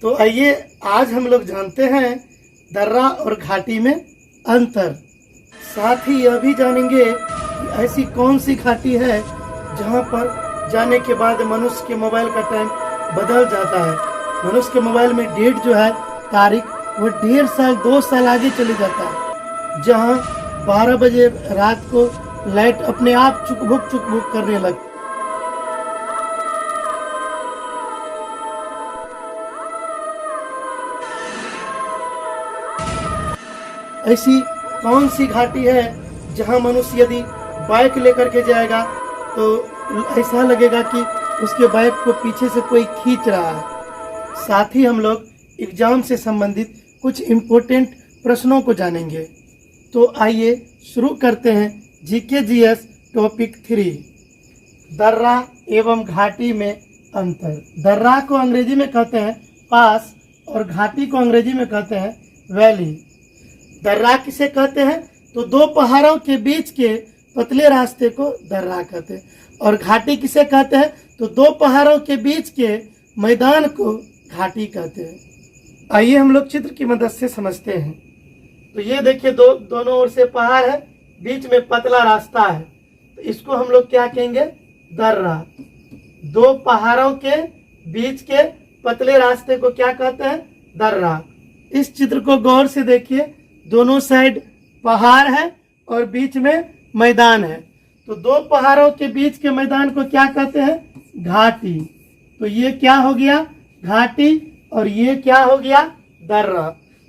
तो आइए आज हम लोग जानते हैं दर्रा और घाटी में अंतर। साथ ही यह भी जानेंगे कि ऐसी कौन सी घाटी है जहां पर जाने के बाद मनुष्य के मोबाइल का टाइम बदल जाता है। मनुष्य के मोबाइल में डेट जो है, तारीख, वो 1.5 साल 2 साल आगे चले जाता है। जहां 12 बजे रात को लाइट अपने आप चुक-बुक करने लगती। ऐसी कौन सी घाटी है जहां मनुष्य यदि बाइक लेकर के जाएगा तो ऐसा लगेगा कि उसके बाइक को पीछे से कोई खींच रहा है। साथ ही हम लोग एग्जाम से संबंधित कुछ इम्पोर्टेंट प्रश्नों को जानेंगे। तो आइए शुरू करते हैं जीके जीएस टॉपिक 3, दर्रा एवं घाटी में अंतर। दर्रा को अंग्रेजी में कहते हैं पास और घाटी को अंग्रेजी में कहते हैं वैली। दर्रा किसे कहते हैं? तो दो पहाड़ों के बीच के पतले रास्ते को दर्रा कहते हैं। और घाटी किसे कहते हैं? तो दो पहाड़ों के बीच के मैदान को घाटी कहते हैं। आइए हम लोग चित्र की मदद से समझते हैं। तो ये देखिए दोनों ओर से पहाड़ है, बीच में पतला रास्ता है, तो इसको हम लोग क्या कहेंगे? दर्रा। दो पहाड़ों के बीच के पतले रास्ते को क्या कहते हैं? दर्रा। इस चित्र को गौर से देखिए, दोनों साइड पहाड़ है और बीच में मैदान है। तो दो पहाड़ों के बीच के मैदान को क्या कहते हैं? घाटी। तो ये क्या हो गया? घाटी। और ये क्या हो गया? दर्रा।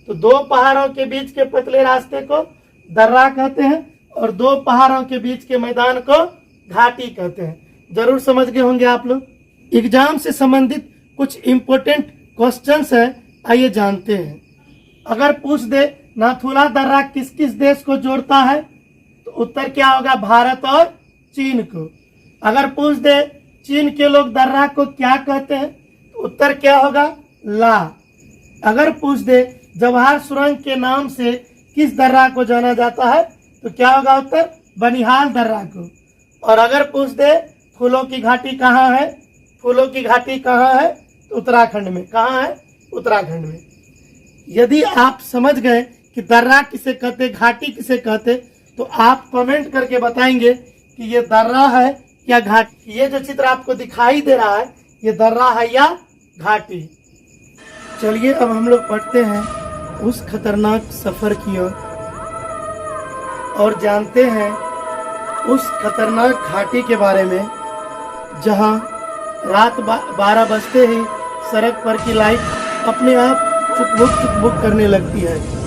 तो दो पहाड़ों के बीच के पतले रास्ते को दर्रा कहते हैं और दो पहाड़ों के बीच के मैदान को घाटी कहते हैं। जरूर समझ गए होंगे आप लोग। एग्जाम से संबंधित कुछ इंपोर्टेंट क्वेश्चंस है, आइए जानते हैं। अगर पूछ दे नाथुला दर्रा किस किस देश को जोड़ता है, तो उत्तर क्या होगा? भारत और चीन को। अगर पूछ दे चीन के लोग दर्रा को क्या कहते हैं, तो उत्तर क्या होगा? ला। अगर पूछ दे जवाहर सुरंग के नाम से किस दर्रा को जाना जाता है, तो क्या होगा उत्तर? बनिहाल दर्रा को। और अगर पूछ दे फूलों की घाटी कहाँ है, फूलों की घाटी कहाँ है, तो उत्तराखंड में। कहाँ है? उत्तराखंड में। यदि आप समझ गए कि दर्रा किसे कहते, घाटी किसे कहते, तो आप कमेंट करके बताएंगे कि ये दर्रा है या घाटी। ये जो चित्र आपको दिखाई दे रहा है, ये दर्रा है या घाटी। चलिए अब हम लोग बढ़ते हैं उस खतरनाक सफर की ओर और जानते हैं उस खतरनाक घाटी के बारे में जहां रात 12 बजते ही सड़क पर की लाइट अपने आप चुक-बुक करने लगती है।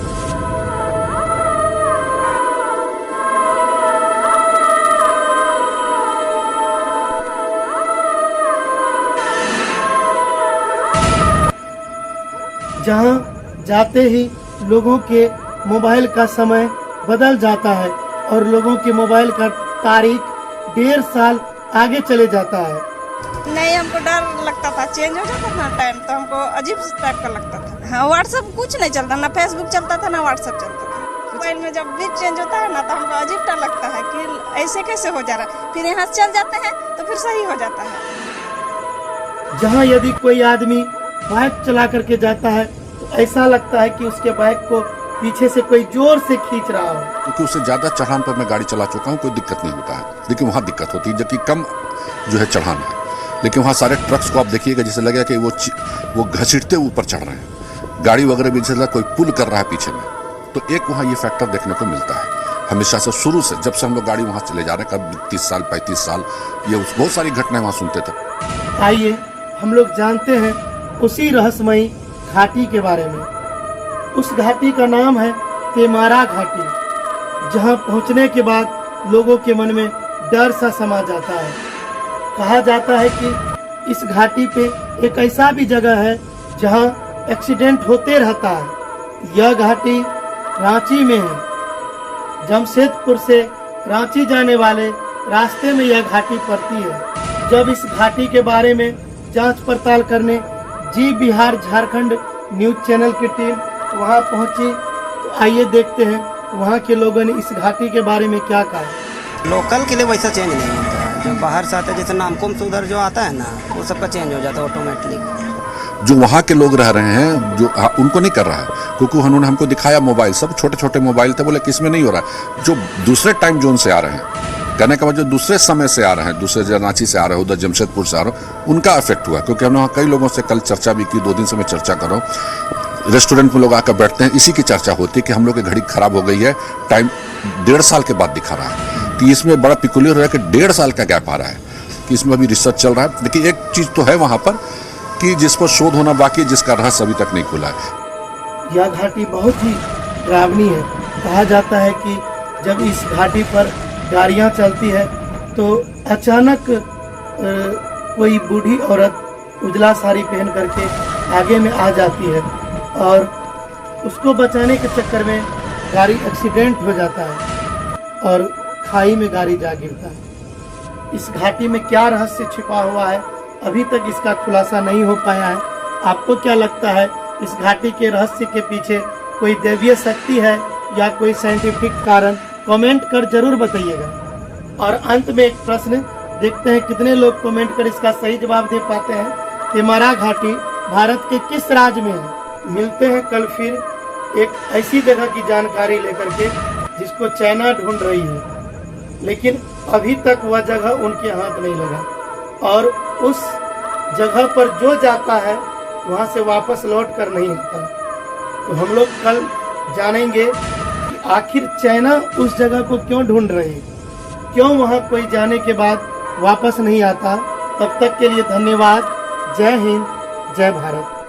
जहां जाते ही लोगों के मोबाइल का समय बदल जाता है और लोगों के मोबाइल का तारीख 1.5 साल आगे चले जाता है। नहीं, हमको डर लगता था, चेंज हो जाता था टाइम, तो हमको अजीब टाइप का लगता था। हाँ, व्हाट्सएप कुछ नहीं चलता, ना फेसबुक चलता था ना व्हाट्सएप चलता था। मोबाइल में जब भी चेंज होता है ना, तो हमको अजीब सा लगता है कि ऐसे कैसे हो जा रहा है। फिर यहाँ चल जाते हैं तो फिर सही हो जाता है। जहाँ यदि कोई आदमी बाइक चला करके जाता है तो ऐसा लगता है कि उसके बाइक को पीछे से कोई जोर से खींच रहा हो। क्योंकि उससे ज्यादा चढ़ान पर मैं गाड़ी चला चुका हूँ, कोई दिक्कत नहीं होता है। लेकिन वहाँ दिक्कत होती है जबकि कम जो है चढ़ान है। लेकिन वहाँ सारे ट्रक्स को आप देखिएगा, जैसे लगेगा कि वो घसीटते ऊपर चढ़ रहे हैं। गाड़ी वगैरह भी जैसे कोई पुल कर रहा है पीछे में। तो एक वहाँ ये फैक्टर देखने को मिलता है हमेशा से, शुरू से जब से हम लोग गाड़ी वहाँ चले जा रहे हैं, कब 30 साल 35 साल, ये बहुत सारी घटनाएं वहाँ सुनते थे। आइए हम लोग जानते हैं उसी रहस्यमयी घाटी के बारे में। उस घाटी का नाम है तेमारा घाटी, जहाँ पहुँचने के बाद लोगों के मन में डर सा समा जाता है। कहा जाता है कि इस घाटी पे एक ऐसा भी जगह है जहाँ एक्सीडेंट होते रहता है। यह घाटी रांची में है। जमशेदपुर से रांची जाने वाले रास्ते में यह घाटी पड़ती है। जब इस घाटी के बारे में जांच पड़ताल करने जी बिहार झारखंड न्यूज चैनल की टीम वहां पहुंची, तो आइए देखते हैं वहां के लोगों ने इस घाटी के बारे में क्या कहा। लोकल के लिए वैसा चेंज नहीं होता है, जो बाहर से आता है, जैसे नामकुम से उधर जो आता है ना, वो सबका चेंज हो जाता है ऑटोमेटिकली। जो वहाँ के लोग रह रहे हैं जो उनको नहीं कर रहा है, क्योंकि उन्होंने हमको दिखाया मोबाइल, सब छोटे छोटे मोबाइल थे, बोले किसमें नहीं हो रहा है। जो दूसरे टाइम जोन से आ रहे हैं, कहने का मतलब दूसरे समय से आ रहे हैं, दूसरे रांची से आ रहे हैं, उधर जमशेदपुर से आ रहे हैं, उनका इफेक्ट हुआ। क्योंकि हमने वहाँ कई लोगों से कल चर्चा भी की, 2 दिन से मैं चर्चा कर रहा हूँ। रेस्टोरेंट में लोग आकर बैठते हैं, इसी की चर्चा होती है कि हम लोग की घड़ी खराब हो गई है, टाइम 1.5 साल के बाद दिखा रहा है। कि इसमें बड़ा पिकुलियर है कि 1.5 साल का गैप आ रहा है, कि इसमें अभी रिसर्च चल रहा है। लेकिन एक चीज़ तो है वहाँ पर कि जिस पर शोध होना बाकी है, जिसका रहस्य अभी तक नहीं खुला है। यह घाटी बहुत ही डरावनी है। कहा जाता है कि जब इस घाटी पर गाड़ियाँ चलती है तो अचानक कोई बूढ़ी औरत उजला साड़ी पहन करके आगे में आ जाती है और उसको बचाने के चक्कर में गाड़ी एक्सीडेंट हो जाता है और खाई में गाड़ी जा गिरता है। इस घाटी में क्या रहस्य छिपा हुआ है, अभी तक इसका खुलासा नहीं हो पाया है। आपको क्या लगता है, इस घाटी के रहस्य के पीछे कोई दैवीय शक्ति है या कोई साइंटिफिक कारण? कमेंट कर जरूर बताइएगा। और अंत में एक प्रश्न, देखते हैं कितने लोग कमेंट कर इसका सही जवाब दे पाते हैं। तेमारा घाटी भारत के किस राज्य में है? मिलते हैं कल फिर एक ऐसी जगह की जानकारी लेकर के जिसको चाइना ढूंढ रही है, लेकिन अभी तक वह जगह उनके हाथ नहीं लगा। और उस जगह पर जो जाता है वहाँ से वापस लौट कर नहीं आता। तो हम लोग कल जानेंगे कि आखिर चाइना उस जगह को क्यों ढूंढ रहे हैं, क्यों वहाँ कोई जाने के बाद वापस नहीं आता। तब तक के लिए धन्यवाद। जय हिंद, जय भारत।